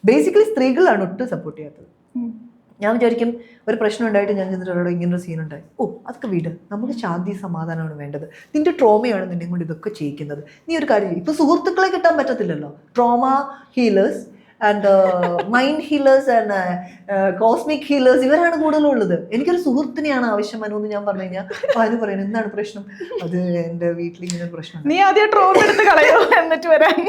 Basically സ്ത്രീകളാണ് ഒട്ടും support ചെയ്യാത്തത്. ഞാൻ വിചാരിക്കും ഒരു പ്രശ്നം ഉണ്ടായിട്ട് ഞാൻ ചെന്നിട്ട് ഇങ്ങനൊരു സീൻ ഉണ്ടായി, അതൊക്കെ വീട്, നമുക്ക് ശാന്തി സമാധാനമാണ് വേണ്ടത്, നിന്റെ ട്രോമയാണ് നിന്നെ കൊണ്ട് ഇതൊക്കെ ചെയ്യിക്കുന്നത്, നീ ഒരു കാര്യം ചെയ്യും. ഇപ്പൊ സുഹൃത്തുക്കളെ കിട്ടാൻ പറ്റത്തില്ലല്ലോ, trauma healers and mind healers and cosmic healers ഇവരാണ് കൂടുതലുള്ളത്. എനിക്കൊരു സുഹൃത്തിനെയാണ് ആവശ്യം മനു എന്ന് ഞാൻ പറഞ്ഞു കഴിഞ്ഞാൽ അനു പറയുന്നത് എന്താണ് പ്രശ്നം, അത് എൻ്റെ വീട്ടിൽ ഇങ്ങനെ പ്രശ്നം, നീ ആദ്യം ട്രോമ എടുത്ത് കളയോ എന്നിട്ട് വരാൻ,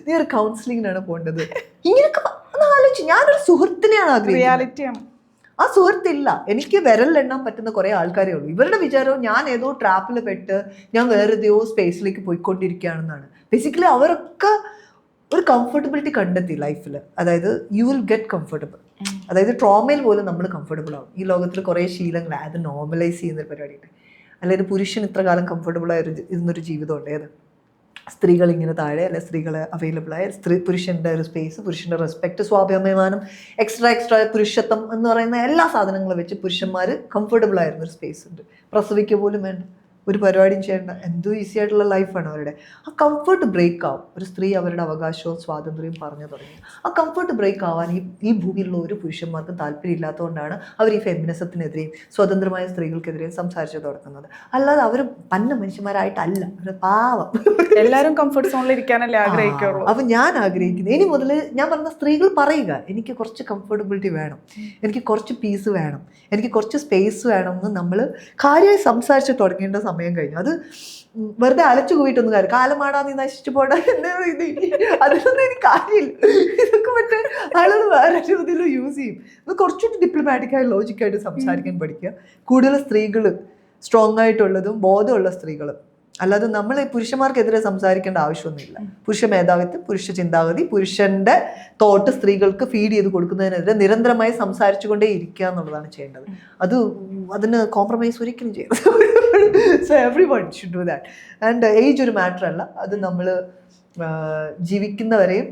നീ ഒരു കൗൺസിലിങ്ങിനാണ് പോകേണ്ടത്. ഇങ്ങനെയൊക്കെ ആലോചിച്ച് ഞാനൊരു സുഹൃത്തിനെയാണ് ആഗ്രഹിക്കുന്നത്. ആ സുഹൃത്തില്ല, എനിക്ക് വിരലിലെണ്ണാൻ പറ്റുന്ന കുറെ ആൾക്കാരേ ഉള്ളൂ. ഇവരുടെ വിചാരവും ഞാൻ ഏതോ ട്രാപ്പിൽ പെട്ട് ഞാൻ വേറെ ഏതോ സ്പേസിലേക്ക് പോയിക്കൊണ്ടിരിക്കുകയാണെന്നാണ്. ബേസിക്കലി അവരൊക്കെ ഒരു കംഫർട്ടബിലിറ്റി കണ്ടെത്തി ലൈഫിൽ. അതായത് യു വിൽ ഗെറ്റ് കംഫർട്ടബിൾ. അതായത് ട്രോമയിൽ പോലും നമ്മൾ കംഫർട്ടബിൾ ആവും. ഈ ലോകത്തിൽ കുറേ ശീലങ്ങൾ അത് നോർമലൈസ് ചെയ്യുന്നൊരു പരിപാടിയുണ്ട്. അല്ലാതെ പുരുഷൻ ഇത്ര കാലം കംഫർട്ടബിൾ ആയ ഇരുന്നൊരു ജീവിതം ഉണ്ട്. ഏത് സ്ത്രീകൾ ഇങ്ങനെ താഴെ, അല്ലെ സ്ത്രീകൾ അവൈലബിൾ ആയ പുരുഷൻ്റെ ഒരു സ്പേസ്, പുരുഷൻ്റെ റെസ്പെക്ട്, സ്വാഭിമാനം, എക്സ്ട്രാ പുരുഷത്വം എന്ന് പറയുന്ന എല്ലാ സാധനങ്ങളും വെച്ച് പുരുഷന്മാർ കംഫർട്ടബിൾ ആയിരുന്ന ഒരു സ്പേസ് ഉണ്ട്. പ്രസവിക്കുക പോലും വേണ്ട, ഒരു പരിപാടിയും ചെയ്യേണ്ട, എന്തോ ഈസി ആയിട്ടുള്ള ലൈഫാണ് അവരുടെ. ആ കംഫർട്ട് ബ്രേക്ക് ആവും ഒരു സ്ത്രീ അവരുടെ അവകാശവും സ്വാതന്ത്ര്യവും പറഞ്ഞു തുടങ്ങി. ആ കംഫർട്ട് ബ്രേക്ക് ആവാൻ ഈ ഭൂമിയിലുള്ള ഒരു പുരുഷന്മാർക്കും താല്പര്യം ഇല്ലാത്തതുകൊണ്ടാണ് അവർ ഈ ഫെമിനിസത്തിനെതിരെയും സ്വതന്ത്രമായ സ്ത്രീകൾക്കെതിരെയും സംസാരിച്ചു തുടങ്ങുന്നത്. അല്ലാതെ അവർ പന്ന മനുഷ്യന്മാരായിട്ടല്ല, അവർ പാവം. എല്ലാവരും കംഫർട്ട് സോണിൽ ഇരിക്കാനല്ലേ ആഗ്രഹിക്കുള്ളൂ. അപ്പം ഞാൻ ആഗ്രഹിക്കുന്നത് ഇനി മുതൽ ഞാൻ പറഞ്ഞ സ്ത്രീകൾ പറയുക, എനിക്ക് കുറച്ച് കംഫർട്ടബിലിറ്റി വേണം, എനിക്ക് കുറച്ച് പീസ് വേണം, എനിക്ക് കുറച്ച് സ്പേസ് വേണം എന്ന് നമ്മൾ കാര്യമായി സംസാരിച്ച് തുടങ്ങേണ്ട സമയം കഴിഞ്ഞു. അത് വെറുതെ അലച്ചു കൂയിട്ടൊന്നും കാര്യം കാലമാടാ നീ നശിച്ചു പോടാ അതിലൊന്നും എനിക്ക് കാര്യമില്ല. ഇതൊക്കെ മറ്റേ ആളുകൾ വേറെ രീതിയിൽ യൂസ് ചെയ്യും. അത് കുറച്ചുകൂടി ഡിപ്ലോമാറ്റിക്കായി ലോജിക്കായിട്ട് സംസാരിക്കാൻ പഠിക്കുക. കൂടുതൽ സ്ത്രീകൾ സ്ട്രോങ് ആയിട്ടുള്ളതും ബോധമുള്ള സ്ത്രീകൾ, അല്ലാതെ നമ്മൾ പുരുഷന്മാർക്കെതിരെ സംസാരിക്കേണ്ട ആവശ്യമൊന്നുമില്ല. പുരുഷ മേധാവിത്വം, പുരുഷ ചിന്താഗതി, പുരുഷന്റെ തോട്ട് സ്ത്രീകൾക്ക് ഫീഡ് ചെയ്ത് കൊടുക്കുന്നതിനെതിരെ നിരന്തരമായി സംസാരിച്ചു കൊണ്ടേ ഇരിക്കുക എന്നുള്ളതാണ് ചെയ്യേണ്ടത്. അതിന് കോംപ്രമൈസ് ഒരിക്കലും ചെയ്യരുത്. So every one should do that. And age ഒരു മാറ്റർ അല്ല, അത് നമ്മൾ ജീവിക്കുന്നവരെയും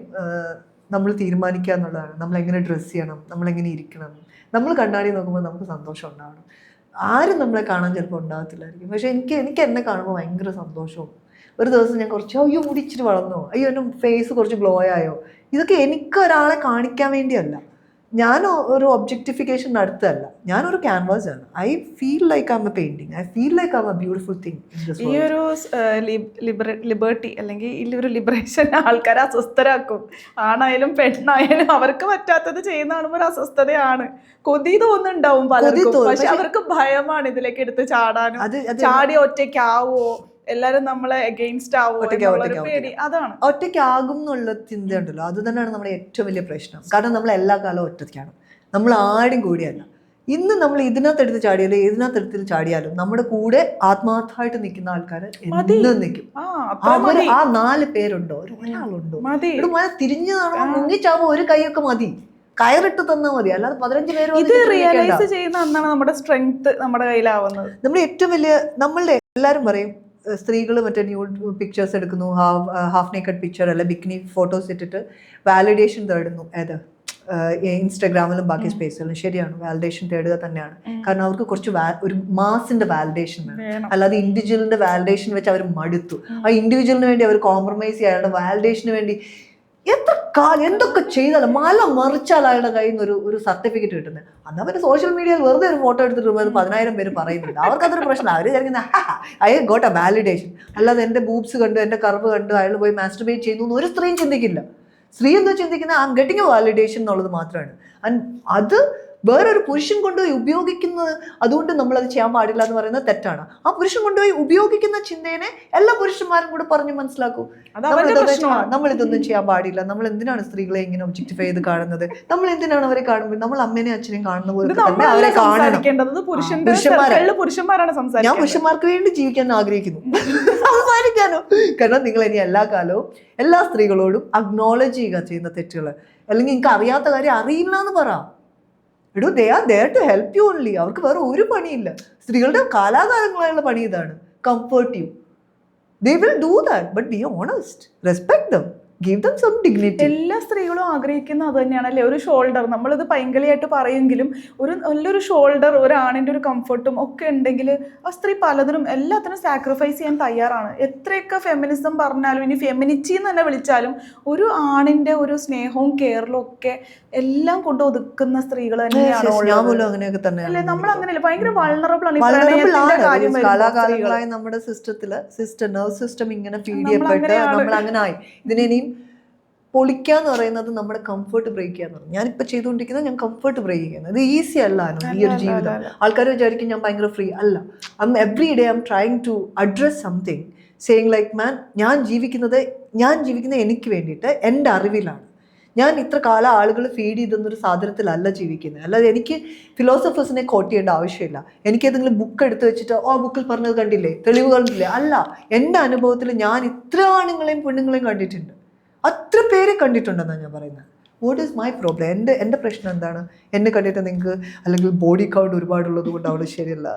നമ്മൾ തീരുമാനിക്കുക എന്നുള്ളതാണ്. നമ്മളെങ്ങനെ ഡ്രസ്സ് ചെയ്യണം, നമ്മളെങ്ങനെ ഇരിക്കണം, നമ്മൾ കണ്ണാടി നോക്കുമ്പോൾ നമുക്ക് സന്തോഷം ഉണ്ടാവണം. ആരും നമ്മളെ കാണാൻ ചിലപ്പോൾ ഉണ്ടാകത്തില്ലായിരിക്കും, പക്ഷെ എനിക്ക് എന്നെ കാണുമ്പോൾ ഭയങ്കര സന്തോഷവും. ഒരു ദിവസം ഞാൻ കുറച്ച് അയ്യോ മുടി ഇച്ചിരി വളർന്നോ, അയ്യോ എൻ്റെ ഫേസ് കുറച്ച് ഗ്ലോ ആയോ, ഇതൊക്കെ എനിക്ക് ഒരാളെ കാണിക്കാൻ വേണ്ടിയല്ല, ഞാൻ ഒരു ഒബ്ജക്ടിഫിക്കേഷൻ നടത്തല്ല, ഞാനൊരു ക്യാൻവാസ് ആണ്. I feel like I M A painting, I feel like I M A beautiful thing. ഈ ഒരു ലിബർട്ടി അല്ലെങ്കിൽ ഈ ഒരു ലിബറേഷൻ ആൾക്കാരെ അസ്വസ്ഥരാക്കും. ആണായാലും പെണ്ണായാലും അവർക്ക് പറ്റാത്തത് ചെയ്യുന്ന കാണുമ്പോൾ ഒരു അസ്വസ്ഥതയാണ്, കൊതി തോന്നുന്നുണ്ടാവും പലർക്കും. പക്ഷെ അവർക്ക് ഭയമാണ് ഇതിലേക്ക് എടുത്ത് ചാടാനും, ചാടി ഒറ്റയ്ക്കാവോ, എല്ലാരും നമ്മളെ അഗെയിൻസ്റ്റ് ആവോ, അതാണ് ഒറ്റയ്ക്കാകും എന്നുള്ള ചിന്ത ഉണ്ടല്ലോ. അത് തന്നെയാണ് നമ്മുടെ ഏറ്റവും വലിയ പ്രശ്നം. കാരണം നമ്മൾ എല്ലാ കാലവും ഒറ്റയ്ക്കാണ്, നമ്മൾ ആരും കൂടിയല്ല. ഇന്ന് നമ്മൾ ഇതിനകത്തെടുത്ത് ചാടിയാലും ഏതിനകത്തെടുത്ത് ചാടിയാലും നമ്മുടെ കൂടെ ആത്മാർത്ഥമായിട്ട് നിൽക്കുന്ന ആൾക്കാർ എന്നും നിൽക്കും. അവർ ആ 4 പേരുണ്ടോ, ഒരാളുണ്ടോ, തിരിഞ്ഞു മുങ്ങിച്ചാവുമ്പോ ഒരു കൈയൊക്കെ മതി, കയറിട്ട് തന്നാൽ മതി, അല്ലാതെ 15 പേര് ഇത് റിയലൈസ് ചെയ്യുന്ന അന്നാണ് നമ്മുടെ സ്ട്രെങ്ത് നമ്മുടെ കയ്യിലാവുന്നത്. നമ്മുടെ ഏറ്റവും വലിയ, നമ്മളുടെ എല്ലാവരും പറയും സ്ത്രീകൾ മറ്റേ ന്യൂഡ് പിക്ചേഴ്സ് എടുക്കുന്നു, ഹാഫ് നേക്കഡ് പിക്ചർ അല്ല ബിക്കിനി ഫോട്ടോസ് ഇട്ടിട്ട് വാലിഡേഷൻ തേടുന്നു. ഏത് ഇൻസ്റ്റാഗ്രാമിലും ബാക്കി സ്പേസുകളിലും. ശരിയാണ്, വാലിഡേഷൻ തേടുക തന്നെയാണ്. കാരണം അവർക്ക് കുറച്ച് ഒരു മാസിന്റെ വാലിഡേഷൻ വേണം, അല്ലാതെ ഇൻഡിവിജ്വലിന്റെ വാലിഡേഷൻ വെച്ച് അവർ മടുത്തു. ആ ഇൻഡിവിജ്വലിന് വേണ്ടി അവർ കോംപ്രമൈസ് ചെയ്യുക, അയാളുടെ വാലിഡേഷന് വേണ്ടി എത്ര എന്തൊക്കെ ചെയ്താലും മല മറിച്ചാൽ അയാളുടെ കയ്യിൽ നിന്ന് ഒരു സർട്ടിഫിക്കറ്റ് കിട്ടുന്നത്. അന്ന് അവർ സോഷ്യൽ മീഡിയയിൽ വെറുതെ ഒരു ഫോട്ടോ എടുത്തിട്ട് 10,000 പേര് പറയുന്നുണ്ട്. അവർക്കതൊരു പ്രശ്നം. അവർ വിചാരിക്കുന്ന ഐ ഗോട്ട് എ വാലിഡേഷൻ. അല്ലാതെ എൻ്റെ ബൂബ്സ് കണ്ടു, എൻ്റെ കർവ് കണ്ടു അയാൾ പോയി മാസ്റ്റർബേറ്റ് ചെയ്യുന്നു എന്ന് ഒരു സ്ത്രീയും ചിന്തിക്കില്ല. സ്ത്രീ എന്താ ചിന്തിക്കുന്നത്, I am getting A validation എന്നുള്ളത് മാത്രമാണ്. ആൻഡ് അത് വേറൊരു പുരുഷൻ കൊണ്ടുപോയി ഉപയോഗിക്കുന്നത്, അതുകൊണ്ട് നമ്മളത് ചെയ്യാൻ പാടില്ല എന്ന് പറയുന്നത് തെറ്റാണ്. ആ പുരുഷൻ കൊണ്ടുപോയി ഉപയോഗിക്കുന്ന ചിന്തയെ എല്ലാ പുരുഷന്മാരും കൂടെ പറഞ്ഞ് മനസ്സിലാക്കൂ. നമ്മളിതൊന്നും ചെയ്യാൻ പാടില്ല, നമ്മൾ എന്തിനാണ് സ്ത്രീകളെ ഇങ്ങനെ ഒബ്ജക്ടിഫൈ ചെയ്ത് കാണുന്നത്, നമ്മൾ എന്തിനാണ് അവരെ കാണുമ്പോൾ നമ്മൾ അമ്മേനെയും അച്ഛനെയും കാണുന്ന പോലെ അവരെ കാണണം. ഞാൻ പുരുഷന്മാർക്ക് വേണ്ടി ജീവിക്കാൻ ആഗ്രഹിക്കുന്നു, സംസാരിക്കാനോ. കാരണം നിങ്ങൾ ഇനി എല്ലാ കാലവും എല്ലാ സ്ത്രീകളോടും അക്നോളജ് ചെയ്യുക ചെയ്യുന്ന തെറ്റുകൾ. അല്ലെങ്കിൽ നിങ്ങൾക്ക് അറിയാത്ത കാര്യം അറിയില്ല എന്ന് പറ. They are there to help you only. അവർക്ക് വേറെ ഒരു പണിയില്ല. സ്ത്രീകളുടെ കാലാകാലങ്ങളായുള്ള പണി ഇതാണ്, comfort you. They will do that, but be honest, respect them. Give them some dignity. എല്ലാ സ്ത്രീകളും ആഗ്രഹിക്കുന്ന അത് തന്നെയാണ് അല്ലേ, ഒരു ഷോൾഡർ. നമ്മളിത് പൈങ്കിളിയായിട്ട് പറയുമെങ്കിലും ഒരു നല്ലൊരു ഷോൾഡർ, ഒരു ആണിൻ്റെ ഒരു കംഫർട്ടും ഒക്കെ ഉണ്ടെങ്കിൽ ആ സ്ത്രീ പലതിനും എല്ലാത്തിനും സാക്രിഫൈസ് ചെയ്യാൻ തയ്യാറാണ്. എത്രയൊക്കെ ഫെമിനിസം പറഞ്ഞാലും ഇനി ഫെമിനിറ്റി എന്ന് തന്നെ വിളിച്ചാലും ഒരു ആണിൻ്റെ ഒരു സ്നേഹവും കെയറിലും ഒക്കെ എല്ലാം കൊണ്ട് ഒതുക്കുന്ന സ്ത്രീകൾ തന്നെയാണ് അങ്ങനെയൊക്കെ തന്നെ അല്ലേ. നമ്മൾ അങ്ങനെയല്ല, ഭയങ്കര വൾണറബിൾ ആണ്. പ്രണയത്തിന്റെ കാര്യം കാലാകാലങ്ങളായി നമ്മുടെ നെർവ് സിസ്റ്റം ഇങ്ങനെ ഫീഡ് ചെയ്യപ്പെട്ട് നമ്മൾ അങ്ങനെ ആയി. ഇതിനെയും പൊളിക്കാന്ന് പറയുന്നത് നമ്മുടെ കംഫർട്ട് ബ്രേക്ക് ചെയ്യാന്ന് പറയും. ഞാനിപ്പോൾ ചെയ്തുകൊണ്ടിരിക്കുന്നത് ഞാൻ കംഫർട്ട് ബ്രേക്ക് ചെയ്യുന്നത്. ഇത് ഈസി അല്ല ഈ ഒരു ജീവിതം. ആൾക്കാർ വിചാരിക്കും ഞാൻ ഭയങ്കര ഫ്രീ അല്ല. Every day I am trying to address something saying like man, ഞാൻ ജീവിക്കുന്നത് എനിക്ക് വേണ്ടിയിട്ട്, എൻ്റെ അറിവിലാണ്. ഞാൻ ഇത്ര കാലം ആളുകൾ ഫീഡ് ചെയ്തെന്നൊരു സാധനത്തിലല്ല ജീവിക്കുന്നത്. അല്ലാതെ എനിക്ക് ഫിലോസഫേഴ്സിനെ കോട്ട് ചെയ്യേണ്ട ആവശ്യമില്ല. എനിക്ക് ഏതെങ്കിലും ബുക്ക് എടുത്ത് വെച്ചിട്ട് ബുക്കിൽ പറഞ്ഞത് കണ്ടില്ലേ, തെളിവ് കണ്ടില്ലേ, അല്ല. എൻ്റെ അനുഭവത്തിൽ ഞാൻ ഇത്ര ആണുങ്ങളെയും പെണ്ണുങ്ങളെയും കണ്ടിട്ടുണ്ട്, അത്ര പേരെ കണ്ടിട്ടുണ്ടെന്നാണ് ഞാൻ പറയുന്നത്. What is my problem? എൻ്റെ പ്രശ്നം എന്താണ്? എന്നെ കണ്ടിട്ട് നിങ്ങൾക്ക് അല്ലെങ്കിൽ ബോഡി കൗണ്ട് ഒരുപാടുള്ളത് കൊണ്ട് അവൾ ശരിയല്ല,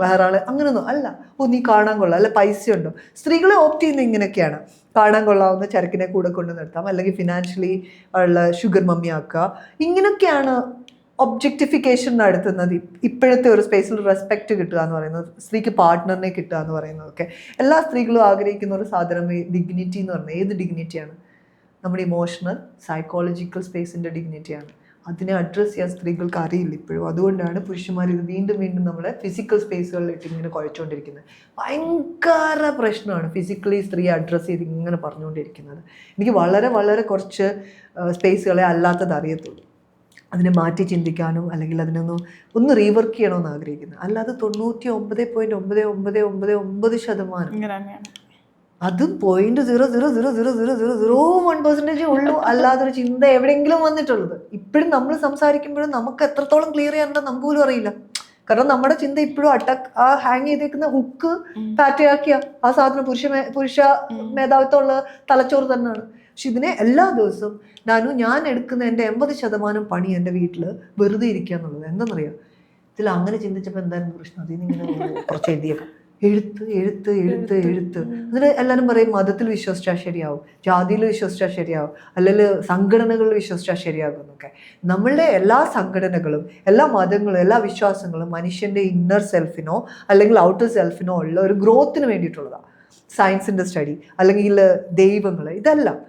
വേറെ ആള് അങ്ങനെയൊന്നും അല്ല. നീ കാണാൻ കൊള്ളാം, അല്ല പൈസ ഉണ്ടോ? സ്ത്രീകളെ ഓപ്റ്റ് ചെയ്യുന്നത് ഇങ്ങനെയൊക്കെയാണ്. കാണാൻ കൊള്ളാവുന്ന ചരക്കിനെ കൂടെ കൊണ്ട് നിർത്താം, അല്ലെങ്കിൽ ഫിനാൻഷ്യലി ഉള്ള ഷുഗർ മമ്മി ആക്കുക. ഇങ്ങനെയൊക്കെയാണ് ഒബ്ജക്റ്റിഫിക്കേഷൻ നടത്തുന്നത്. ഇപ്പോഴത്തെ ഒരു സ്പേസിൽ റെസ്പെക്റ്റ് കിട്ടുക എന്ന് പറയുന്നത്, സ്ത്രീക്ക് പാർട്ട്ണറിനെ കിട്ടുക എന്ന് പറയുന്നതൊക്കെ എല്ലാ സ്ത്രീകളും ആഗ്രഹിക്കുന്ന ഒരു സാധനം. ഡിഗ്നിറ്റി എന്ന് പറഞ്ഞാൽ ഏത് ഡിഗ്നിറ്റിയാണ്? നമ്മുടെ ഇമോഷണൽ സൈക്കോളജിക്കൽ സ്പേസിൻ്റെ ഡിഗ്നിറ്റിയാണ്. അതിനെ അഡ്രസ്സ് ചെയ്യാൻ സ്ത്രീകൾക്ക് അറിയില്ല ഇപ്പോഴും. അതുകൊണ്ടാണ് പുരുഷന്മാർ ഇത് വീണ്ടും വീണ്ടും നമ്മളെ ഫിസിക്കൽ സ്പേസുകളിലിട്ട് ഇങ്ങനെ കുഴച്ചുകൊണ്ടിരിക്കുന്നത്. ഭയങ്കര പ്രശ്നമാണ് ഫിസിക്കലി സ്ത്രീയെ അഡ്രസ്സ് ചെയ്ത് ഇങ്ങനെ പറഞ്ഞുകൊണ്ടിരിക്കുന്നത്. എനിക്ക് വളരെ വളരെ കുറച്ച് സ്പേസുകളെ അല്ലാത്തത് അറിയത്തുള്ളൂ. അതിനെ മാറ്റി ചിന്തിക്കാനും അല്ലെങ്കിൽ ഒന്ന് റീവർക്ക് ചെയ്യണമെന്ന് ആഗ്രഹിക്കുന്നത്. അല്ലാതെ 99.99999% അതും 0.0000001% ഉള്ളൂ. അല്ലാതൊരു ചിന്ത എവിടെയെങ്കിലും വന്നിട്ടുള്ളത്. ഇപ്പോഴും നമ്മൾ സംസാരിക്കുമ്പോഴും നമുക്ക് എത്രത്തോളം ക്ലിയർ ചെയ്യാനുണ്ടോ നമുക്ക് പോലും അറിയില്ല. കാരണം നമ്മുടെ ചിന്ത ഇപ്പോഴും ഹാങ് ചെയ്തേക്കുന്ന ഹുക്ക് പാറ്റയാക്കിയ ആ സാധനം പുരുഷ മേധാവിത്വമുള്ള തലച്ചോറ് തന്നെയാണ്. പക്ഷെ ഇതിനെ എല്ലാ ദിവസവും ഞാൻ എടുക്കുന്ന എൻ്റെ 80% പണി എൻ്റെ വീട്ടിൽ വെറുതെ ഇരിക്കുക എന്നുള്ളത്. എന്താണെന്നറിയാം, ഇതിൽ അങ്ങനെ ചിന്തിച്ചപ്പോൾ എന്തായിരുന്നു പ്രശ്നം? അതിൽ നിന്ന് ഇങ്ങനെ കുറച്ച് എഴുതിയേക്കാം. എഴുത്ത് എന്നിട്ട് എല്ലാവരും പറയും മതത്തിൽ വിശ്വസിച്ചാൽ ശരിയാവും, ജാതിയിൽ വിശ്വസിച്ചാൽ ശരിയാവും, അല്ലെങ്കിൽ സംഘടനകളിൽ വിശ്വസിച്ചാൽ ശരിയാകും എന്നൊക്കെ. നമ്മളുടെ എല്ലാ സംഘടനകളും എല്ലാ മതങ്ങളും എല്ലാ വിശ്വാസങ്ങളും മനുഷ്യൻ്റെ ഇന്നർ സെൽഫിനോ അല്ലെങ്കിൽ ഔട്ടർ സെൽഫിനോ ഉള്ള ഒരു ഗ്രോത്തിന് വേണ്ടിയിട്ടുള്ളതാണ്. സയൻസിൻ്റെ സ്റ്റഡി അല്ലെങ്കിൽ ദൈവങ്ങൾ ഇതെല്ലാം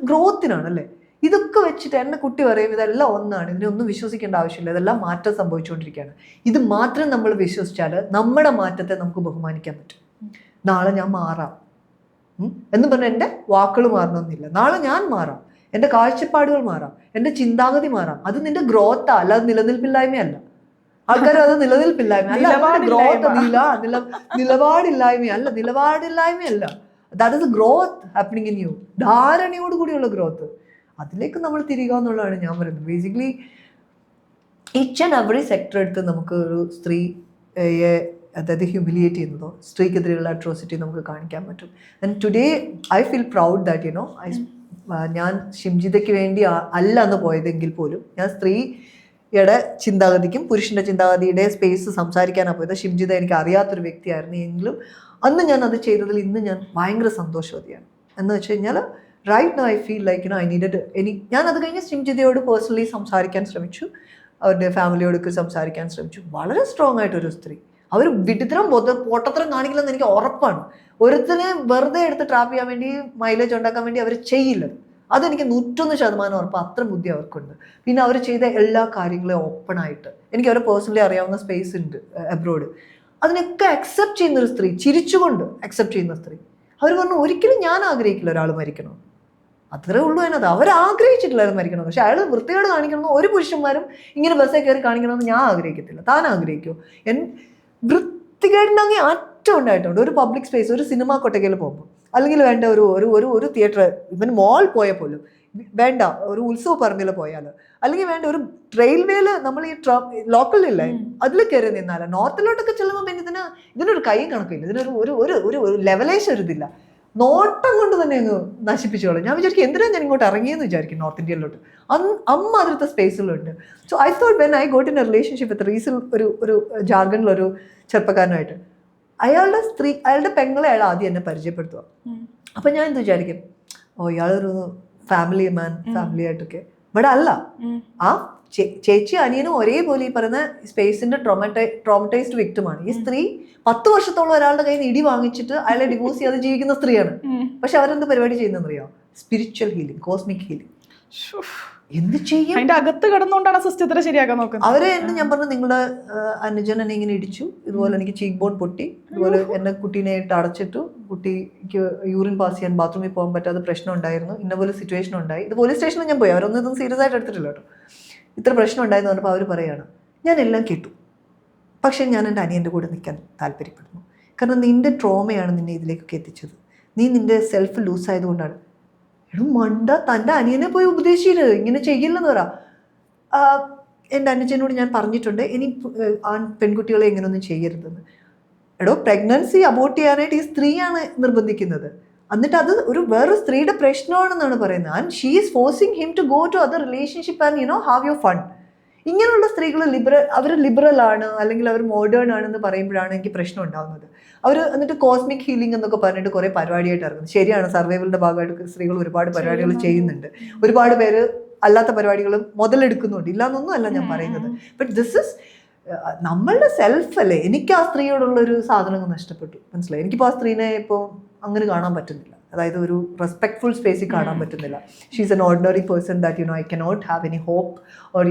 ഗ്രോത്തിനാണല്ലേ. ഇതൊക്കെ വെച്ചിട്ട് എൻ്റെ കുട്ടി പറയും ഇതെല്ലാം ഒന്നാണ്, ഇതിനൊന്നും വിശ്വസിക്കേണ്ട ആവശ്യമില്ല, ഇതെല്ലാം മാറ്റം സംഭവിച്ചുകൊണ്ടിരിക്കുകയാണ്. ഇത് മാത്രം നമ്മൾ വിശ്വസിച്ചാൽ നമ്മുടെ മാറ്റത്തെ നമുക്ക് ബഹുമാനിക്കാൻ പറ്റും. നാളെ ഞാൻ മാറാം എന്ന് പറഞ്ഞാൽ എൻ്റെ വാക്കുകൾ മാറണമെന്നില്ല. നാളെ ഞാൻ മാറാം, എൻ്റെ കാഴ്ചപ്പാടുകൾ മാറാം, എൻ്റെ ചിന്താഗതി മാറാം. അത് നിന്റെ ഗ്രോത്താ, അല്ലാതെ നിലനിൽപ്പില്ലായ്മയല്ല. ആൾക്കാർ അത് നിലനിൽപ്പില്ലായ്മ അല്ല, ഗ്രോത്ത് നിലപാടില്ലായ്മയല്ല. That is growth happening in you. ധാരണയോട് കൂടിയുള്ള ഗ്രോത്ത്. അതിലേക്ക് നമ്മൾ തിരികുക എന്നുള്ളതാണ് ഞാൻ പറയുന്നത്. Basically each and every sector എടുത്ത് നമുക്ക് ഒരു സ്ത്രീയെ അതായത് ഹ്യൂമിലിയേറ്റ് ചെയ്യുന്നതോ സ്ത്രീക്കെതിരെയുള്ള അട്രോസിറ്റി നമുക്ക് കാണിക്കാൻ പറ്റും. And today I feel proud that ഞാൻ ഷിംജിതയ്ക്ക് വേണ്ടി അല്ല എന്ന് പോയതെങ്കിൽ പോലും ഞാൻ സ്ത്രീയുടെ ചിന്താഗതിക്കും പുരുഷൻ്റെ ചിന്താഗതിയുടെ സ്പേസ് സംസാരിക്കാനാണ് പോയത്. ഷിംജിത എനിക്ക് അറിയാത്തൊരു വ്യക്തിയായിരുന്നു എങ്കിലും അന്ന് ഞാൻ അത് ചെയ്തതിൽ ഇന്ന് ഞാൻ ഭയങ്കര സന്തോഷവതിയാണ്. എന്ന് വെച്ച് കഴിഞ്ഞാൽ right now I feel like I needed ഞാൻ അത് കഴിഞ്ഞ് ഷിംജിതയോട് പേഴ്സണലി സംസാരിക്കാൻ ശ്രമിച്ചു, അവരുടെ ഫാമിലിയോടൊക്കെ സംസാരിക്കാൻ ശ്രമിച്ചു. വളരെ സ്ട്രോങ് ആയിട്ടൊരു സ്ത്രീ. അവർ വിഡിത്തരം പൊട്ടത്തരം കാണിക്കില്ലെന്ന് എനിക്ക് ഉറപ്പാണ്. ഒരുത്തനെ വെറുതെ എടുത്ത് ട്രാപ്പ് ചെയ്യാൻ വേണ്ടി മൈലേജ് ഉണ്ടാക്കാൻ വേണ്ടി അവർ ചെയ്യില്ല. അതെനിക്ക് 101% ഉറപ്പ്. അത്ര ബുദ്ധി അവർക്കുണ്ട്. പിന്നെ അവർ ചെയ്ത എല്ലാ കാര്യങ്ങളും ഓപ്പണായിട്ട് എനിക്ക് അവരെ പേഴ്സണലി അറിയാവുന്ന സ്പേസ് ഉണ്ട് അബ്രോഡ്. അതിനൊക്കെ അക്സെപ്റ്റ് ചെയ്യുന്നൊരു സ്ത്രീ, ചിരിച്ചുകൊണ്ട് അക്സെപ്റ്റ് ചെയ്യുന്ന സ്ത്രീ. അവർ പറഞ്ഞു ഒരിക്കലും ഞാൻ ആഗ്രഹിക്കില്ല ഒരാൾ മരിക്കണം, അത്രേ ഉള്ളൂ അതിനകത്ത്. അവർ ആഗ്രഹിച്ചിട്ടില്ലായിരുന്നു മരിക്കണം. പക്ഷെ അയാൾ വൃത്തിയോട് കാണിക്കണമെന്ന് ഒരു പുരുഷന്മാരും ഇങ്ങനെ ബസ്സിൽ കയറി കാണിക്കണമെന്ന് ഞാൻ ആഗ്രഹിക്കത്തില്ല. താൻ ആഗ്രഹിക്കുമോ? വൃത്തികേടുണ്ടെങ്കിൽ അറ്റം ഉണ്ടായിട്ടുണ്ട്. ഒരു പബ്ലിക് സ്പേസ്, ഒരു സിനിമ കൊട്ടകയിൽ പോകുമ്പോൾ, അല്ലെങ്കിൽ വേണ്ട ഒരു തിയേറ്റർ, ഇവൻ മോൾ പോയാൽ പോലും വേണ്ട, ഒരു ഉത്സവ പറമ്പിൽ പോയാൽ, അല്ലെങ്കിൽ വേണ്ട ഒരു റെയിൽവേയിൽ നമ്മൾ ഈ ലോക്കലില്ലേ അതിൽ കയറി നിന്നാൽ, നോർത്തിലോട്ടൊക്കെ ചെല്ലുമ്പോൾ പിന്നെ ഇതിനൊരു കൈ കണക്കില്ല, ഇതിനൊരു ഒരു ലെവലേഷൻ ഒരു ഇതില്ല. നോട്ടം കൊണ്ട് തന്നെ അങ്ങ് നശിപ്പിച്ചോളൂ. ഞാൻ വിചാരിക്കും എന്തിനാണ് ഞാൻ ഇങ്ങോട്ട് ഇറങ്ങിയെന്ന് വിചാരിക്കും നോർത്ത് ഇന്ത്യയിലോട്ട്. അമ്മ അതിലത്തെ സ്പേസിലുണ്ട്. So I thought when I got in a relationship with റീസിൽ ഒരു ജാർഖണ്ഡിലൊരു ചെറുപ്പക്കാരനായിട്ട്, അയാളുടെ പെങ്ങളെ അയാൾ ആദ്യം എന്നെ പരിചയപ്പെടുത്തുക. അപ്പം ഞാൻ എന്ത് വിചാരിക്കും, ഓ ഇയാളൊരു ഫാമിലി ആയിട്ടൊക്കെ. ഇവിടെ അല്ല, ആ ചേച്ചി അനിയനും ഒരേപോലെ ഈ പറയുന്ന സ്പേസിന്റെ ട്രോമറ്റൈസ്ഡ് വിക്ടിമാണ്. ഈ സ്ത്രീ 10 വർഷത്തോളം ഒരാളുടെ കയ്യിൽ നിന്ന് ഇടി വാങ്ങിച്ചിട്ട് അയാളെ ഡിവോഴ്സ് ചെയ്യാതെ ജീവിക്കുന്ന സ്ത്രീയാണ്. പക്ഷെ അവരെന്ത് പരിപാടി ചെയ്യുന്നറിയോ? Spiritual healing, cosmic healing. എന്ത് ചെയ്യും? അതിന്റെ അകത്ത് കിടന്നുകൊണ്ടാണ് സിസ്റ്റത്തിനെ ശരിയാക്കാൻ നോക്കുന്നത്. അവരെ എന്ന് ഞാൻ പറഞ്ഞു, നിങ്ങളുടെ അനുജൻ എന്നെ ഇങ്ങനെ ഇടിച്ചു, ഇതുപോലെ എനിക്ക് ചീക്ക് ബോൺ പൊട്ടി, ഇതുപോലെ എന്നെ കുട്ടീനെ ഇട്ട് അടച്ചിട്ടു, കുട്ടിക്ക് യൂറിൻ പാസ് ചെയ്യാൻ ബാത്റൂമിൽ പോകാൻ പറ്റാതെ പ്രശ്നം ഉണ്ടായിരുന്നു, ഇന്നപോലെ സിറ്റുവേഷൻ ഉണ്ടായി. ഇത് പോലീസ് സ്റ്റേഷനിൽ ഞാൻ പോയി, അവരൊന്നും ഇതൊന്നും സീരിയസ് ആയിട്ട് എടുത്തിട്ടില്ല കേട്ടോ. ഇത്ര പ്രശ്നം ഉണ്ടായെന്ന് പറഞ്ഞപ്പോൾ അവർ പറയുകയാണ്, ഞാൻ എല്ലാം കേട്ടു, പക്ഷേ ഞാൻ എൻ്റെ അനിയൻ്റെ കൂടെ നിൽക്കാൻ താല്പര്യപ്പെടുന്നു. കാരണം നിൻ്റെ ട്രോമയാണ് നിന്നെ ഇതിലേക്കൊക്കെ എത്തിച്ചത്. നീ നിൻ്റെ സെൽഫ് ലൂസ് ആയതുകൊണ്ടാണ്. എടോ മണ്ട, തൻ്റെ അനിയനെ പോയി ഉപദേശിച്ചിട്ട് ഇങ്ങനെ ചെയ്യില്ലെന്ന് പറ. എൻ്റെ അനുജനോട് ഞാൻ പറഞ്ഞിട്ടുണ്ട് ഇനി പെൺകുട്ടികളെ ഇങ്ങനെയൊന്നും ചെയ്യരുതെന്ന്. എടോ പ്രഗ്നൻസി അബോർട്ട് ചെയ്യാനായിട്ട് ഈ സ്ത്രീയാണ് നിർബന്ധിക്കുന്നത്. എന്നിട്ട് അത് ഒരു വേറൊരു സ്ത്രീയുടെ പ്രശ്നമാണെന്നാണ് പറയുന്നത്. And she is forcing him to go to other relationship and have your fun. ഇങ്ങനെയുള്ള സ്ത്രീകൾ അവർ ലിബറൽ ആണ് അല്ലെങ്കിൽ അവർ മോഡേൺ ആണെന്ന് പറയുമ്പോഴാണ് എനിക്ക് പ്രശ്നം ഉണ്ടാകുന്നത്. അവർ എന്നിട്ട് കോസ്മിക് ഹീലിംഗ് എന്നൊക്കെ പറഞ്ഞിട്ട് കുറേ പരിപാടിയായിട്ട് ഇറങ്ങുന്നത്. ശരിയാണ്, സർവൈവലിന്റെ ഭാഗമായിട്ട് സ്ത്രീകൾ ഒരുപാട് പരിപാടികൾ ചെയ്യുന്നുണ്ട്. ഒരുപാട് പേര് അല്ലാത്ത പരിപാടികളും മുതലെടുക്കുന്നുണ്ട്, ഇല്ലാന്നൊന്നും അല്ല ഞാൻ പറയുന്നത്. ബട്ട് ദിസ് ഇസ് നമ്മളുടെ സെൽഫ് അല്ലേ. എനിക്ക് ആ സ്ത്രീയോടുള്ളൊരു സാധനങ്ങൾ നഷ്ടപ്പെട്ടു, മനസ്സിലായി. എനിക്കിപ്പോൾ ആ സ്ത്രീനെ ഇപ്പോൾ അങ്ങനെ കാണാൻ പറ്റുന്നില്ല. അതായത് ഒരു റെസ്പെക്ട്ഫുൾ സ്പേസിൽ കാണാൻ പറ്റുന്നില്ല. She is an ordinary person that I cannot have any hope or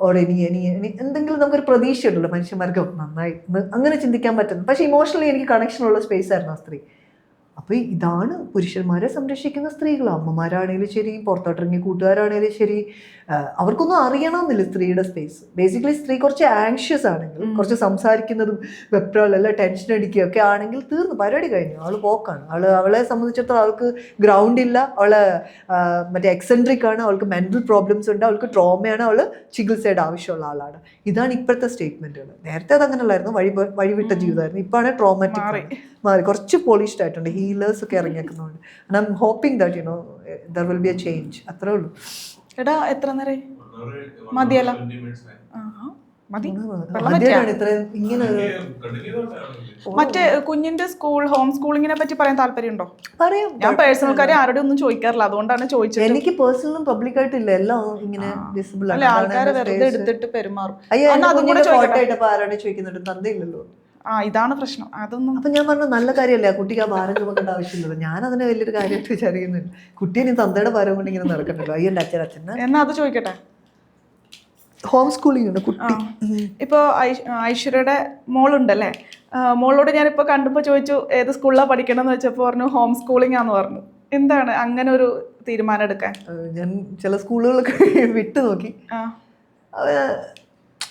or ഇനി എന്തെങ്കിലും നമുക്കൊരു പ്രതീക്ഷ ഉണ്ടല്ലോ മനുഷ്യന്മാർക്ക് നന്നായി അങ്ങനെ ചിന്തിക്കാൻ പറ്റുന്നു. പക്ഷേ ഇമോഷണലി എനിക്ക് കണക്ഷനുള്ള സ്പേസ് ആയിരുന്നു ആ സ്ത്രീ. അപ്പോൾ ഇതാണ് പുരുഷന്മാരെ സംരക്ഷിക്കുന്ന സ്ത്രീകൾ. അമ്മമാരാണേലും ശരി, പുറത്തോട്ടിറങ്ങിയ കൂട്ടുകാരാണേലും ശരി, അവർക്കൊന്നും അറിയണമെന്നില്ല സ്ത്രീയുടെ സ്പേസ്. ബേസിക്കലി സ്ത്രീ കുറച്ച് ആങ്ഷ്യസ് ആണെങ്കിൽ, കുറച്ച് സംസാരിക്കുന്നതും വെപ്രാളല്ല ടെൻഷൻ അടിക്കുകയൊക്കെ ആണെങ്കിൽ തീർന്നു, പരിപാടി കഴിഞ്ഞു, അവൾ പോക്കാണ്. അവളെ സംബന്ധിച്ചിടത്തോളം അവൾക്ക് ഗ്രൗണ്ട് ഇല്ല, അവള് മറ്റേ എക്സെൻട്രിക് ആണ്, അവൾക്ക് മെൻ്റൽ പ്രോബ്ലംസ് ഉണ്ട്, അവൾക്ക് ട്രോമയാണ്, അവൾ ചികിത്സയുടെ ആവശ്യമുള്ള ആളാണ്. ഇതാണ് ഇപ്പോഴത്തെ സ്റ്റേറ്റ്മെൻറ്റുകൾ. നേരത്തെ അത് അങ്ങനെയല്ലായിരുന്നു, വഴിവിട്ട ജീവിതമായിരുന്നു. ഇപ്പോഴാണ് ട്രോമാറ്റിക് മാറി, കുറച്ച് പോളിഷ്ഡ് ആയിട്ടുണ്ട്, ഹീലേഴ്സ് ഒക്കെ ഇറങ്ങിയേക്കുന്നുണ്ട്. And I am hoping that there will be a change. അത്രേ ഉള്ളൂ. എടാ എത്ര നേരം മതിയല്ല? മറ്റേ കുഞ്ഞിന്റെ സ്കൂൾ ഹോം സ്കൂളിങ്ങിനെ പറ്റി പറയാൻ താല്പര്യമുണ്ടോ? പറയാം. ഞാൻ പേഴ്സണൽ കാര്യം ആരുടെ ഒന്നും ചോദിക്കാറില്ല, അതുകൊണ്ടാണ് ചോദിച്ചത്. എനിക്ക് പേഴ്സണലും പബ്ലിക് ആയിട്ടില്ല, എല്ലാം ഇങ്ങനെ വിസിബിൾ ആണ്. ആൾക്കാരെ വെറുതെ എടുത്തിട്ട് പെരുമാറും. ഫോട്ടോ ആയിട്ടപ്പോ ആരോടെ ചോദിക്കുന്നുണ്ട്, തന്നില്ലല്ലോ. ഇതാണ് പ്രശ്നം. അതൊന്നും അപ്പൊ ഞാൻ പറഞ്ഞു നല്ല കാര്യമല്ലേ, കുട്ടിക്ക് ആ ഭാരം ചുമക്കേണ്ട ആവശ്യമില്ലല്ലോ. ഞാൻ അതിനെ വലിയൊരു കാര്യമായിട്ട് വിചാരിക്കുന്നില്ല. കുട്ടിയെ നീ തന്തയുടെ ഭാരം കൊണ്ട് ഇങ്ങനെ നടക്കണ്ടല്ലോ. അയ്യൻ്റെ അച്ഛനെ എന്നാ അത് ചോദിക്കട്ടെ. ഹോം സ്കൂളിംഗ് ഉണ്ട് കുട്ടി. ഇപ്പോൾ ഐശ്വര്യയുടെ മോളുണ്ടല്ലേ, മോളോട് ഞാനിപ്പോൾ കണ്ടപ്പോൾ ചോദിച്ചു ഏത് സ്കൂളിലാണ് പഠിക്കണം എന്ന് വെച്ചപ്പോൾ പറഞ്ഞു ഹോം സ്കൂളിംഗ് ആന്ന് പറഞ്ഞു. എന്താണ് അങ്ങനെ ഒരു തീരുമാനം എടുക്കാൻ? ഞാൻ ചില സ്കൂളുകളൊക്കെ വിട്ടു നോക്കി.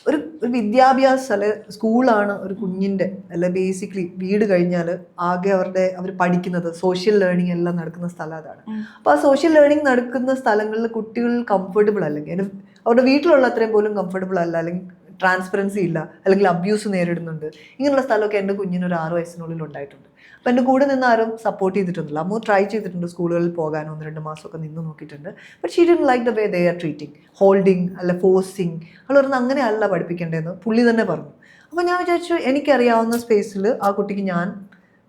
ഒരു വിദ്യാഭ്യാസ അല്ലെ സ്കൂളാണ് ഒരു കുഞ്ഞിൻ്റെ അല്ലെ ബേസിക്കലി വീട് കഴിഞ്ഞാൽ ആകെ അവർ പഠിക്കുന്നത് സോഷ്യൽ ലേണിംഗ് എല്ലാം നടക്കുന്ന സ്ഥലം അതാണ്. അപ്പോൾ ആ സോഷ്യൽ ലേണിംഗ് നടക്കുന്ന സ്ഥലങ്ങളിൽ കുട്ടികൾ കംഫർട്ടബിൾ അല്ലെങ്കിൽ അവരുടെ വീട്ടിലുള്ള അത്രയും പോലും കംഫർട്ടബിൾ അല്ല, അല്ലെങ്കിൽ ട്രാൻസ്പെറൻസി ഇല്ല, അല്ലെങ്കിൽ അബ്യൂസ് നേരിടുന്നുണ്ട്. ഇങ്ങനെയുള്ള സ്ഥലമൊക്കെ എൻ്റെ കുഞ്ഞിന് ഒരു 6 വയസ്സിനുള്ളിൽ ഉണ്ടായിട്ടുണ്ട്. അപ്പോൾ എൻ്റെ കൂടെ നിന്ന് ആരും സപ്പോർട്ട് ചെയ്തിട്ടൊന്നുമില്ല. അമ്മ ട്രൈ ചെയ്തിട്ടുണ്ട് സ്കൂളുകളിൽ പോകാൻ, 1-2 മാസമൊക്കെ നിന്ന് നോക്കിയിട്ടുണ്ട്. But she didn't like the way they are treating, holding അല്ല ഫോഴ്സിങ്. അവൾ പറഞ്ഞത് അങ്ങനെയല്ല പഠിപ്പിക്കേണ്ടതെന്ന് പുള്ളി തന്നെ പറഞ്ഞു. അപ്പോൾ ഞാൻ വിചാരിച്ചു എനിക്കറിയാവുന്ന സ്പേസിൽ ആ കുട്ടിക്ക് ഞാൻ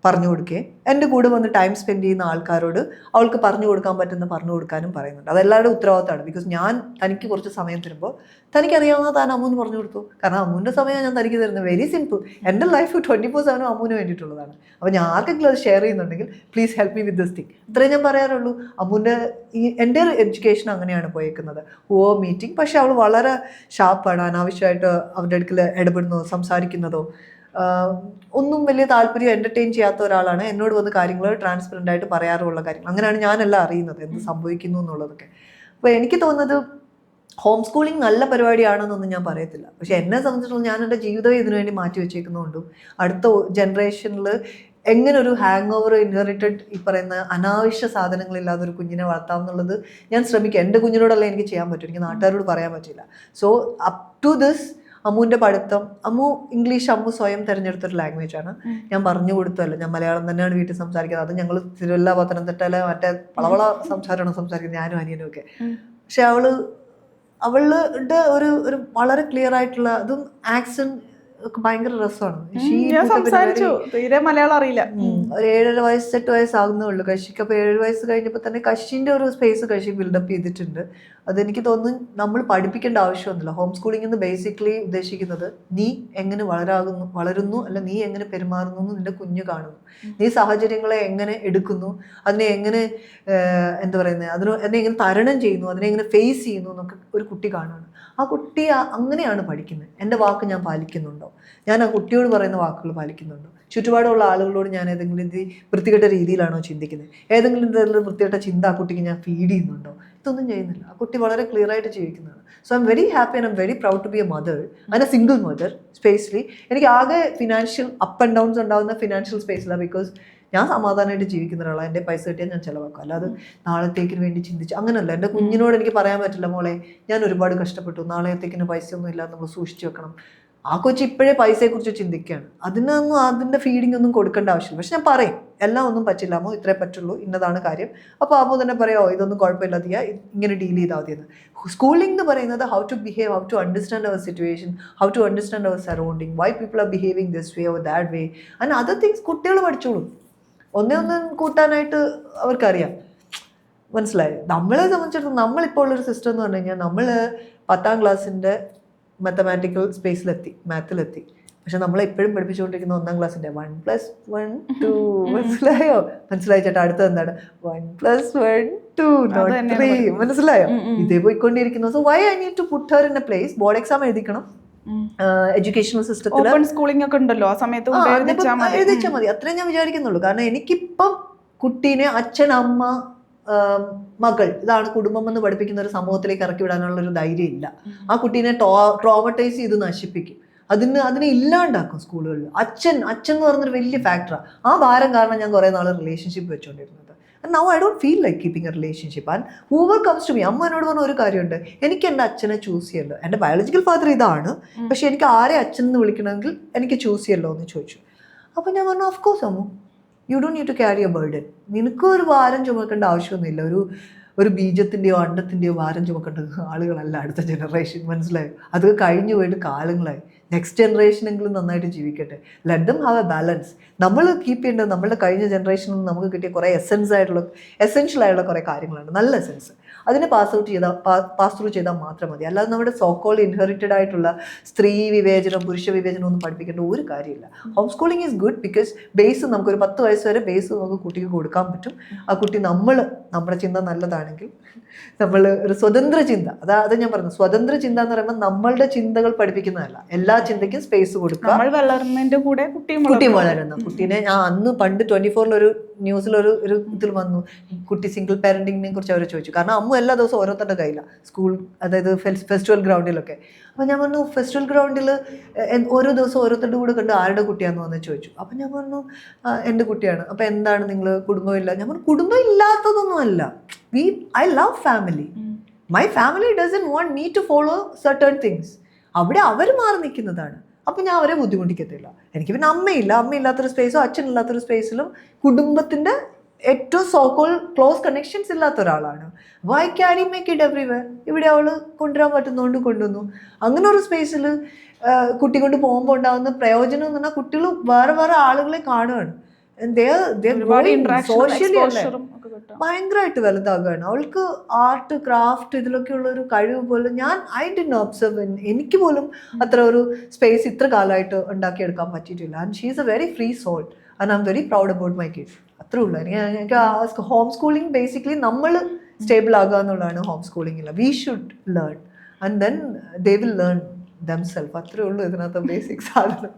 പറഞ്ഞു കൊടുക്കേ, എൻ്റെ കൂടെ വന്ന് ടൈം സ്പെൻഡ് ചെയ്യുന്ന ആൾക്കാരോട് അവൾക്ക് പറഞ്ഞു കൊടുക്കാൻ പറ്റുന്ന പറഞ്ഞു കൊടുക്കാനും പറയുന്നുണ്ട്. അതെല്ലാവരുടെ ഉത്തരവാദിത്തമാണ്. ബിക്കോസ് ഞാൻ തനിക്ക് കുറച്ച് സമയം തരുമ്പോൾ തനിക്കറിയാവുന്ന താൻ അമ്മൂന് പറഞ്ഞു കൊടുത്തു. കാരണം അമ്മൂൻ്റെ സമയം ഞാൻ തനിക്ക് തരുന്നത് വെരി സിമ്പിൾ. എൻ്റെ ലൈഫ് 24/7 അമ്മൂന് വേണ്ടിയിട്ടുള്ളതാണ്. അപ്പോൾ ഞാൻ ആർക്കെങ്കിലും അത് ഷെയർ ചെയ്യുന്നുണ്ടെങ്കിൽ please help me with this thing. ഇത്രയും ഞാൻ പറയാറുള്ളൂ. അമ്മൂൻ്റെ എൻ്റെ എഡ്യൂക്കേഷൻ അങ്ങനെയാണ് പോയേക്കുന്നത്, മീറ്റിംഗ്. പക്ഷെ അവൾ വളരെ ഷാർപ്പാണ്. അനാവശ്യമായിട്ട് അവരുടെ അടുക്കൽ ഇടപെടുന്നതോ സംസാരിക്കുന്നതോ ഒന്നും വലിയ താല്പര്യം എൻ്റർടൈൻ ചെയ്യാത്ത ഒരാളാണ്. എന്നോട് വന്ന് കാര്യങ്ങൾ ട്രാൻസ്പെറൻ്റ് ആയിട്ട് പറയാറുള്ള കാര്യങ്ങൾ. അങ്ങനെയാണ് ഞാനെല്ലാം അറിയുന്നത് എന്ത് സംഭവിക്കുന്നു എന്നുള്ളതൊക്കെ. അപ്പോൾ എനിക്ക് തോന്നുന്നത് ഹോം സ്കൂളിംഗ് നല്ല പരിപാടിയാണെന്നൊന്നും ഞാൻ പറയത്തില്ല. പക്ഷെ എന്നെ സംബന്ധിച്ചിടത്തോളം ഞാൻ എൻ്റെ ജീവിതം ഇതിനു വേണ്ടി മാറ്റി വെച്ചേക്കുന്നതുകൊണ്ടും അടുത്ത ജനറേഷനിൽ എങ്ങനെ ഒരു ഹാങ് ഓവർ ഇൻഹെറിറ്റഡ് ഈ പറയുന്ന അനാവശ്യ സാധനങ്ങളില്ലാതെ ഒരു കുഞ്ഞിനെ വളർത്താം എന്നുള്ളത് ഞാൻ ശ്രമിക്കാം. എൻ്റെ കുഞ്ഞിനോടല്ല എനിക്ക് ചെയ്യാൻ പറ്റും, എനിക്ക് നാട്ടുകാരോട് പറയാൻ പറ്റില്ല. സോ അപ് ടു ദിസ് അമ്മുവിൻ്റെ പഠിത്തം, അമ്മു ഇംഗ്ലീഷ് അമ്മു സ്വയം തിരഞ്ഞെടുത്തൊരു ലാംഗ്വേജ് ആണ്. ഞാൻ പറഞ്ഞു കൊടുത്തല്ല, ഞാൻ മലയാളം തന്നെയാണ് വീട്ടിൽ സംസാരിക്കുന്നത്. അത് ഞങ്ങൾ തിരുവല്ല പത്തനംതിട്ടയിലെ മറ്റേ വളവള സംസാരമാണ് സംസാരിക്കുന്നത്, ഞാനും അനിയനും ഒക്കെ. പക്ഷെ അവളുടെ ഒരു വളരെ ക്ലിയർ ആയിട്ടുള്ള അതും ആക്സെന്റ് ഒക്കെ ഭയങ്കര രസമാണ്. ഞാൻ സംസാരിച്ചു, തീരെ മലയാളം അറിയില്ല. ഒരു 7.5 വയസ്സ് 8 വയസ്സാകുന്നേ ഉള്ളൂ കശിക്ക്. അപ്പോൾ 7 വയസ്സ് കഴിഞ്ഞപ്പോൾ തന്നെ കശിൻ്റെ ഒരു സ്പേസ് കശി ബിൽഡപ്പ് ചെയ്തിട്ടുണ്ട്. അതെനിക്ക് തോന്നുന്നു നമ്മൾ പഠിപ്പിക്കേണ്ട ആവശ്യമൊന്നുമില്ല. ഹോം സ്കൂളിംഗ് എന്ന് ബേസിക്കലി ഉദ്ദേശിക്കുന്നത് നീ എങ്ങനെ വളരുന്നു അല്ല നീ എങ്ങനെ പെരുമാറുന്നു എന്ന് നിന്റെ കുഞ്ഞ് കാണുന്നു. നീ സാഹചര്യങ്ങളെ എങ്ങനെ എടുക്കുന്നു, അതിനെ എങ്ങനെ എന്താ പറയുന്നത്, അതിനെ എങ്ങനെ തരണം ചെയ്യുന്നു, അതിനെ എങ്ങനെ ഫേസ് ചെയ്യുന്നു എന്നൊക്കെ ഒരു കുട്ടി കാണുകയാണ്. ആ കുട്ടി അങ്ങനെയാണ് പഠിക്കുന്നത്. എൻ്റെ വാക്ക് ഞാൻ പാലിക്കുന്നുണ്ടോ, ഞാൻ ആ കുട്ടിയോട് പറയുന്ന വാക്കുകൾ പാലിക്കുന്നുണ്ടോ, ചുറ്റുപാടുള്ള ആളുകളോട് ഞാൻ ഏതെങ്കിലും വൃത്തികെട്ട രീതിയിലാണോ ചിന്തിക്കുന്നത്, ഏതെങ്കിലും തരത്തിലുള്ള വൃത്തികെട്ട ചിന്ത ആ കുട്ടിക്ക് ഞാൻ ഫീഡ് ചെയ്യുന്നുണ്ടോ, ഇതൊന്നും ചെയ്യുന്നില്ല. ആ കുട്ടി വളരെ ക്ലിയർ ആയിട്ട് ജീവിക്കുന്നതാണ്. So I am very happy and I am very proud to be a mother and a single mother especially. എനിക്ക് ആകെ ഫിനാൻഷ്യൽ അപ്പ് ആൻഡ് ഡൗൺസ് ഉണ്ടാകുന്ന ഫിനാൻഷ്യൽ സ്പേസിലാണ്. ബിക്കോസ് ഞാൻ സമാധാനമായിട്ട് ജീവിക്കുന്ന ഒരാളാണ്. എൻ്റെ പൈസ കിട്ടിയാൽ ഞാൻ ചിലവാക്കും, അല്ലാതെ നാളത്തേക്കിന് വേണ്ടി ചിന്തിച്ച് അങ്ങനെയല്ല. എൻ്റെ കുഞ്ഞിനോട് എനിക്ക് പറയാൻ പറ്റില്ല, മോളെ ഞാൻ ഒരുപാട് കഷ്ടപ്പെട്ടു, നാളത്തേക്കിന് പൈസയൊന്നും ഇല്ലാതെ നമ്മൾ സൂക്ഷിച്ച് വെക്കണം. ആ കൊച്ചി ഇപ്പോഴേ പൈസയെക്കുറിച്ച് ചിന്തിക്കുകയാണ്. അതിൻ്റെ ഫീഡിങ് ഒന്നും കൊടുക്കേണ്ട ആവശ്യമില്ല. പക്ഷെ ഞാൻ പറയും എല്ലാം ഒന്നും പറ്റില്ലാമോ, ഇത്രേ പറ്റുള്ളൂ, ഇന്നതാണ് കാര്യം. അപ്പോൾ അപ്പോൾ തന്നെ പറയാമോ ഇതൊന്നും കുഴപ്പമില്ലാതെയാ, ഇങ്ങനെ ഡീൽ ചെയ്താൽ മതിയെന്ന്. സ്കൂളിംഗ് എന്ന് പറയുന്നത് how to behave, how to understand അവർ സിറ്റുവേഷൻ, ഹൗ ടു അണ്ടർസ്റ്റാൻഡ് അവർ surrounding, why people are behaving this way or that way and other things കുട്ടികൾ പഠിച്ചോളും. ഒന്നും കൂട്ടാനായിട്ട് അവർക്കറിയാം. മനസ്സിലായി? നമ്മളെ സംബന്ധിച്ചിടത്തോളം നമ്മളിപ്പോൾ ഉള്ളൊരു സിസ്റ്റം എന്ന് പറഞ്ഞു കഴിഞ്ഞാൽ നമ്മൾ 10ാം ക്ലാസ്സിൻ്റെ മാത്തമാറ്റിക്കൽ സ്പേസിലെത്തി, മാത്തിലെത്തി. പക്ഷെ നമ്മളെപ്പോഴും പഠിപ്പിച്ചുകൊണ്ടിരിക്കുന്ന 1ാം ക്ലാസ്സിൻ്റെ 1+1 2 മനസ്സിലായോ ചേട്ടാ? അടുത്തത് എന്താണ് 1+1 2 not 3 മനസ്സിലായോ? ഇതേ പോയിക്കൊണ്ടിരിക്കുന്നു. So why I need to put her in a place. Board exam എഴുതിക്കണം, എഡ്യൂക്കേഷണൽ സിസ്റ്റത്തിൽ ഓപ്പൺ സ്കൂളിംഗ് ഒക്കെ ഉണ്ടല്ലോ, ആ സമയത്ത് എഴുതിച്ചാൽ മതി. അത്രയും ഞാൻ വിചാരിക്കുന്നുള്ളൂ. കാരണം എനിക്കിപ്പം കുട്ടീനെ അച്ഛൻ അമ്മ മകൾ ഇതാണ് കുടുംബം എന്ന് പഠിപ്പിക്കുന്ന ഒരു സമൂഹത്തിലേക്ക് ഇറക്കി വിടാനുള്ള ഒരു ധൈര്യം ഇല്ല. ആ കുട്ടീനെ ട്രോമറ്റൈസ് ചെയ്ത് നശിപ്പിക്കും, അതിനെ ഇല്ലാണ്ടാക്കും സ്കൂളുകളിൽ. അച്ഛൻ എന്ന് പറഞ്ഞൊരു വലിയ ഫാക്ടറാണ്. ആ ഭാരം കാരണം ഞാൻ കുറേ നാൾ റിലേഷൻഷിപ്പ് വെച്ചുകൊണ്ടിരുന്നത്. Now I don't feel like keeping a relationship. And whoever comes to me, അമ്മ എന്നോട് പറഞ്ഞ ഒരു കാര്യമുണ്ട്, എനിക്ക് എൻ്റെ അച്ഛനെ ചൂസ് ചെയ്യല്ലോ. എൻ്റെ ബയോളജിക്കൽ ഫാദർ ഇതാണ്, പക്ഷെ എനിക്ക് ആരെ അച്ഛൻ എന്ന് വിളിക്കണമെങ്കിൽ എനിക്ക് ചൂസ് ചെയ്യല്ലോ എന്ന് ചോദിച്ചു. അപ്പോൾ ഞാൻ പറഞ്ഞു of course Ammu, you don't need to carry a burden. നിനക്കൊരു ഭാരം ചുമക്കേണ്ട ആവശ്യമൊന്നുമില്ല. ഒരു ബീജത്തിൻ്റെയോ അണ്ടത്തിൻ്റെയോ ഭാരം ചുമക്കേണ്ട ആളുകളല്ല അടുത്ത ജനറേഷൻ. മനസ്സിലായോ? അത് കഴിഞ്ഞു പോയിട്ട് കാലങ്ങളായി. നെക്സ്റ്റ് ജനറേഷനെങ്കിലും നന്നായിട്ട് ജീവിക്കട്ടെ. Let them have a balance. നമ്മൾ കീപ്പ് ചെയ്യേണ്ടത് നമ്മളുടെ കഴിഞ്ഞ ജനറേഷനിൽ നിന്ന് നമുക്ക് കിട്ടിയ കുറേ എസെൻഷ്യൽ ആയിട്ടുള്ള കുറേ കാര്യങ്ങളാണ്, നല്ല എസെൻസ്. അതിനെ പാസ് ത്രൂ ചെയ്താൽ മാത്രം മതി. അല്ലാതെ നമ്മുടെ സോക്കോൾ ഇൻഹെറിറ്റഡ് ആയിട്ടുള്ള സ്ത്രീ വിവേചനം പുരുഷ വിവേചനം ഒന്നും പഠിപ്പിക്കേണ്ട ഒരു കാര്യമില്ല. Home schooling is good because base നമുക്കൊരു 10 വയസ്സ് വരെ ബേസ് നമുക്ക് കുട്ടിക്ക് കൊടുക്കാൻ പറ്റും. ആ കുട്ടി നമ്മുടെ ചിന്ത നല്ലതാണെങ്കിൽ, നമ്മൾ ഒരു സ്വതന്ത്ര ചിന്ത, അത് ഞാൻ പറഞ്ഞു, സ്വതന്ത്ര ചിന്ത എന്ന് പറയുമ്പോൾ നമ്മളുടെ ചിന്തകൾ പഠിപ്പിക്കുന്നതല്ല, എല്ലാ ചിന്തയ്ക്കും സ്പേസ് കൊടുക്കുക. വളർന്നതിന്റെ കൂടെ കുട്ടിയും വളരുന്ന കുട്ടീനെ ഞാൻ അന്ന് പണ്ട് 24 ന്യൂസിലൊരു ഇതിൽ വന്നു, കുട്ടി സിംഗിൾ പാരന്റിങ്ങിനെ കുറിച്ച് അവർ ചോദിച്ചു. കാരണം അമ്മ എല്ലാ ദിവസവും ഓരോരുത്തരുടെ കയ്യിലാണ് സ്കൂൾ, അതായത് ഫെസ്റ്റിവൽ ഗ്രൗണ്ടിലൊക്കെ. അപ്പോൾ ഞാൻ പറഞ്ഞു ഫെസ്റ്റിവൽ ഗ്രൗണ്ടിൽ ഓരോ ദിവസം ഓരോരുത്തരുടെ കൂടെ കണ്ട് ആരുടെ കുട്ടിയാണെന്ന് വന്ന് ചോദിച്ചു. അപ്പം ഞാൻ പറഞ്ഞു എൻ്റെ കുട്ടിയാണ്. അപ്പോൾ എന്താണ് നിങ്ങൾ കുടുംബമില്ല? ഞാൻ പറഞ്ഞു കുടുംബം ഇല്ലാത്തതൊന്നുമല്ല. I love family. My family doesn't want me to follow certain things. അവിടെ അവർ മാറി നിൽക്കുന്നതാണ്. അപ്പം ഞാൻ അവരെ ബുദ്ധിമുട്ടിക്കത്തില്ല. എനിക്ക് പിന്നെ അമ്മയില്ലാത്തൊരു സ്പേസോ അച്ഛനില്ലാത്തൊരു സ്പേസിലും കുടുംബത്തിൻ്റെ ഏറ്റവും സോക്കോൾ ക്ലോസ് കണക്ഷൻസ് ഇല്ലാത്ത ഒരാളാണ്. Why carry make it everywhere? ഇവിടെ അവൾ കൊണ്ടുവരാൻ പറ്റുന്നതുകൊണ്ട് കൊണ്ടുവന്നു. അങ്ങനെ ഒരു സ്പേസിൽ കുട്ടി കൊണ്ട് പോകുമ്പോൾ ഉണ്ടാകുന്ന പ്രയോജനം എന്ന് പറഞ്ഞാൽ കുട്ടികൾ വേറെ ആളുകളെ കാണുകയാണ്. ഭയങ്കരമായിട്ട് വലുതാകുകയാണ്. അവൾക്ക് ആർട്ട് ക്രാഫ്റ്റ് ഇതിലൊക്കെയുള്ള ഒരു കഴിവ് പോലും ഐ ഡിഡ്ന്റ് ഒബ്സർവ്. എനിക്ക് പോലും അത്ര ഒരു സ്പേസ് ഇത്ര കാലമായിട്ട് ഉണ്ടാക്കിയെടുക്കാൻ പറ്റിയിട്ടില്ല. And she is a very free soul and I am very proud about my kids. അത്രേ ഉള്ളൂ. എനിക്ക് ഹോം സ്കൂളിംഗ് ബേസിക്കലി നമ്മൾ സ്റ്റേബിൾ ആകുക എന്നുള്ളതാണ് ഹോം സ്കൂളിംഗിൽ. We should learn and then they will learn themselves. അത്രേ ഉള്ളൂ ഇതിനകത്ത് ബേസിക് സാധനം.